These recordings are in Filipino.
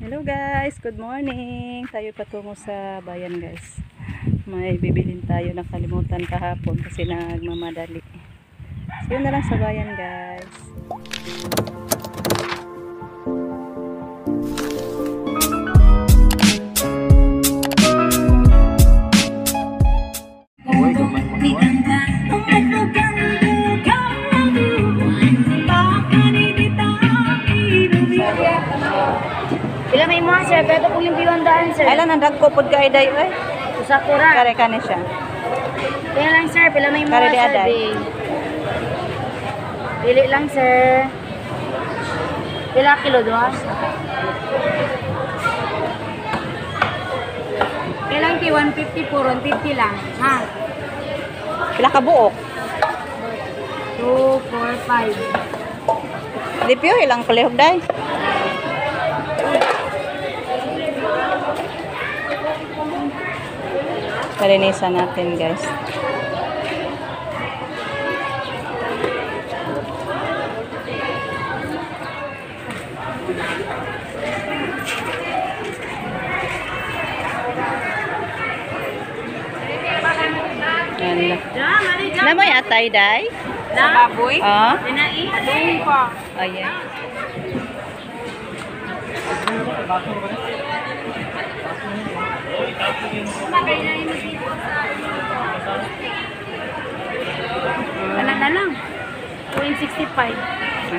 Hello guys, good morning. Tayo patungo sa bayan guys. May bibilhin tayo, nakalimutan kahapon kasi nagmamadali. So yun na lang sa bayan guys. Pila may mga sir, pero kung yung biwandaan sir. Ailan ang dagko pod kay day oy. Sakura. Kare kani siya. Pila lang sir, pila may Kare mga di sir. aday. Pili lang sir. Pila kilo doon? Kailang ki 150 po, 150 lang. Ha? Pila ka buok? 2, 4, 5. Di piyo ilang palihog day. Kalinisan natin guys. Alam mo yung atay day? Sa baboy? Oo. Dinai? Doon pa. Ayan. Kanan na lang. 265.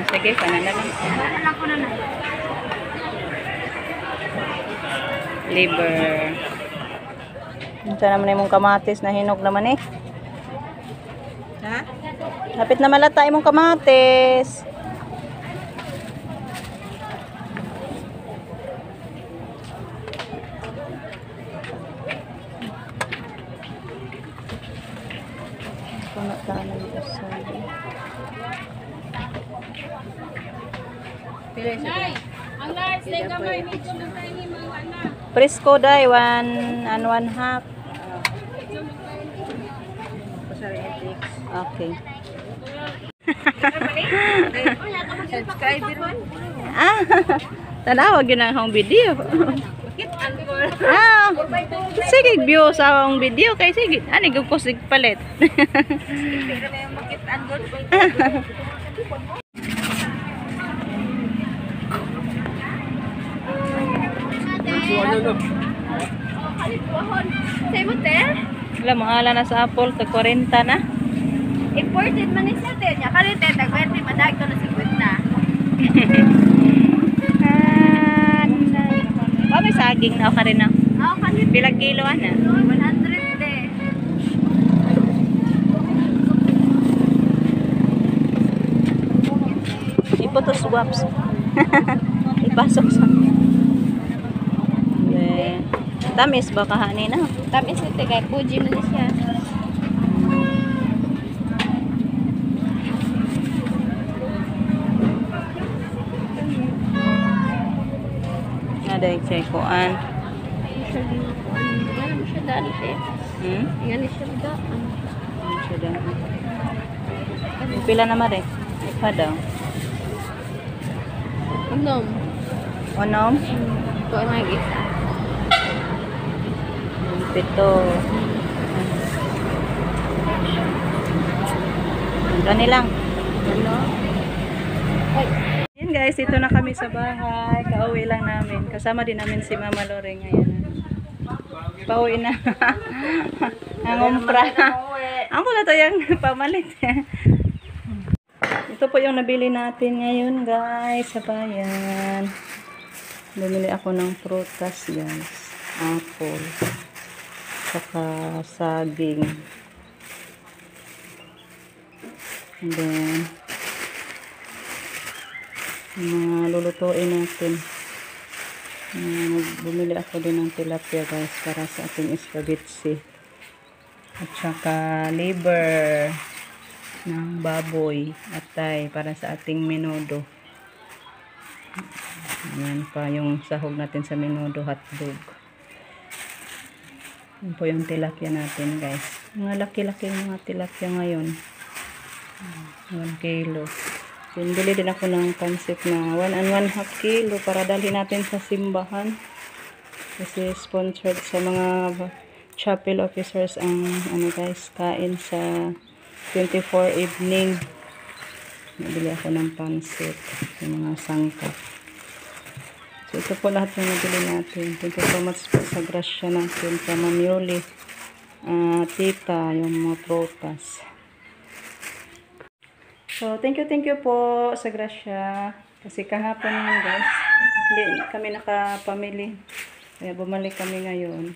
Sige, kanan na lang. Kanan lang ko na lang. Liver. Diyan naman yung kamatis na hinog naman eh. Ha? Lapit na malata yung kamatis. Puno tayo ng asali. Ang large, like gamay, medyo magkaini mga anak. Frisco day, 1 and 1 half. Okay. Subscriber mo. Ah, tanawag yun ang akong video. Ah, sige view sa akong video kay sige. Ani ko sig palit. Wala mahala na sa Apple tag 40 na. Imported man ni sir niya. Kalitet, nag-20 madag to na 50. May saging na ka rin na. Oo, kalit. Pilag kilo na. 100 de. Iputos waps. Ipasok sa. Tamis ba kahani na? Tamis ito kay Fuji man siya. Naday chekuan. Yan siya dati. Yan siya daan. Pila na mare? Ipa daw. Unom. Onom? Ito ay mag-isa. Pito. Gani lang. Ano? Yan guys, ito na kami sa bahay. Kauwi lang namin. Kasama din namin si Mama Lore ngayon. Pauwi na. Ang umpra. Ang pala to yung pamalit. Ito po yung nabili natin ngayon guys sa bayan. Bumili ako ng prutas guys. Apple. Saka saging. And then mga lulutuin natin. Bumili ako din ng tilapia guys para sa ating spaghetti. At saka liver ng baboy atay para sa ating menudo. Ayan pa yung sahog natin sa menudo hotdog. Yan po yung tilapia natin guys. Mga laki-laki mga tilapia ngayon. 1 kilo. Bili din ako ng pansit na 1 1/2 kilo para dalhin natin sa simbahan. Kasi sponsored sa mga chapel officers ang ano guys, kain sa 24 evening. Nabili ako ng pansit, yung mga sangkap. So ito po lahat yung nabili natin. Thank you so much po sa grasya natin sa Ma'am Yuli, tita, yung mga prutas. So thank you po sa grasya. Kasi kahapon yan guys, hindi kami nakapamili. Kaya bumalik kami ngayon.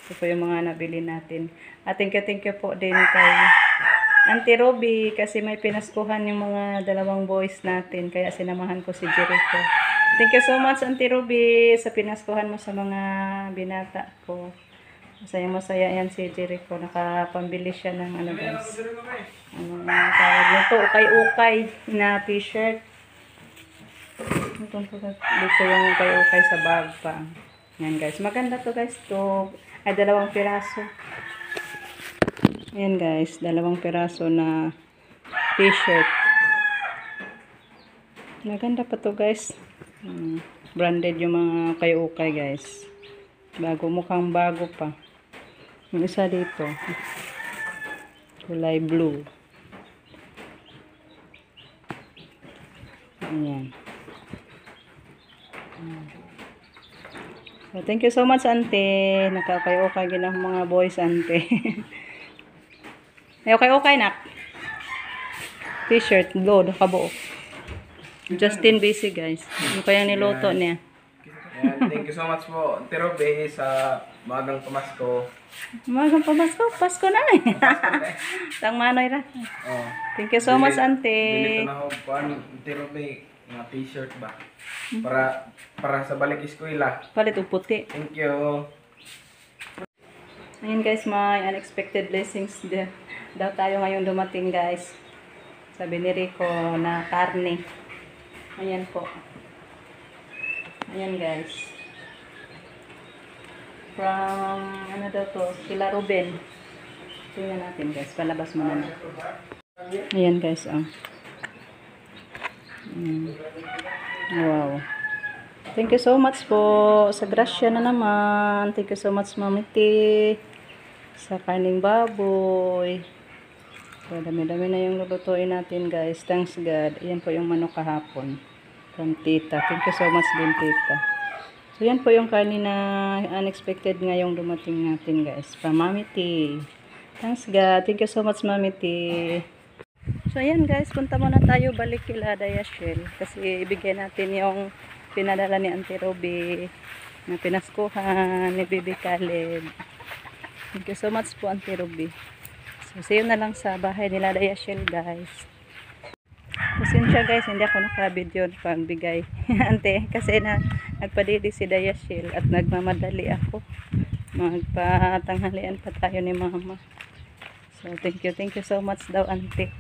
Ito po yung mga nabili natin. At thank you po din kay Auntie Ruby kasi may pinaskuhan yung mga dalawang boys natin. Kaya sinamahan ko si Jericho. Thank you so much Auntie Ruby sa pinaskuhan mo sa mga binata ko. Masaya yan si Jericho. Nakapambili siya ng ano guys. Ano tawag nito? Ukay-ukay na t-shirt. Dito yung ukay-ukay sa bag pa. Yan guys, maganda to guys. To ay 2 piraso. Yan guys, 2 piraso na t-shirt. Maganda pa to guys. Branded yung mga ukay-ukay guys. Bago, mukhang bago pa. Yung isa dito, kulay blue. Ayan. So, thank you so much, ante. Nakakay-okay gina mga boys, ante. Okay, nak. T-shirt, blue, nakabuo. Justin busy, guys. Yung kayang niluto niya. Yan, thank you so much po, Auntie Ruby, sa magang pamasko. Magang pamasko, Pasko na eh. Tang manoy ra. Oh. Thank you so much, ante. Dili na ako po, Auntie Ruby, mga t-shirt ba? Para sa balik eskwela. Palit o puti. Thank you. Ayun guys, may unexpected blessings daw tayo ngayon dumating guys. Sabi ni Rico na karne. Ayan po. Ayan guys. From, ano daw to? Kila Ruben. Tingnan natin guys. Palabas mo na. Ayan guys. Oh. Wow. Thank you so much po. Sa grasya na naman. Thank you so much Mamiti. Sa karning baboy. So, dami-dami na yung lulutuin natin guys. Thanks God. Ayan po yung manok kahapon. From tita. Thank you so much din tita. So yan po yung karni na unexpected ngayong dumating natin guys. From Mamiti. Thanks God. Thank you so much Mamiti. So ayan guys. Punta muna tayo balik kila Dayashel. Kasi ibigay natin yung pinadala ni Auntie Ruby na pinaskuhan ni Bibi Caleb. Thank you so much po Auntie Ruby. So see you na lang sa bahay nila Dayashel guys. Pasensya guys, hindi ako naka-video pagbigay ante kasi nagpadidi si Dayashel at nagmamadali ako. Magpatanghalian pa tayo ni mama. So thank you so much daw ante.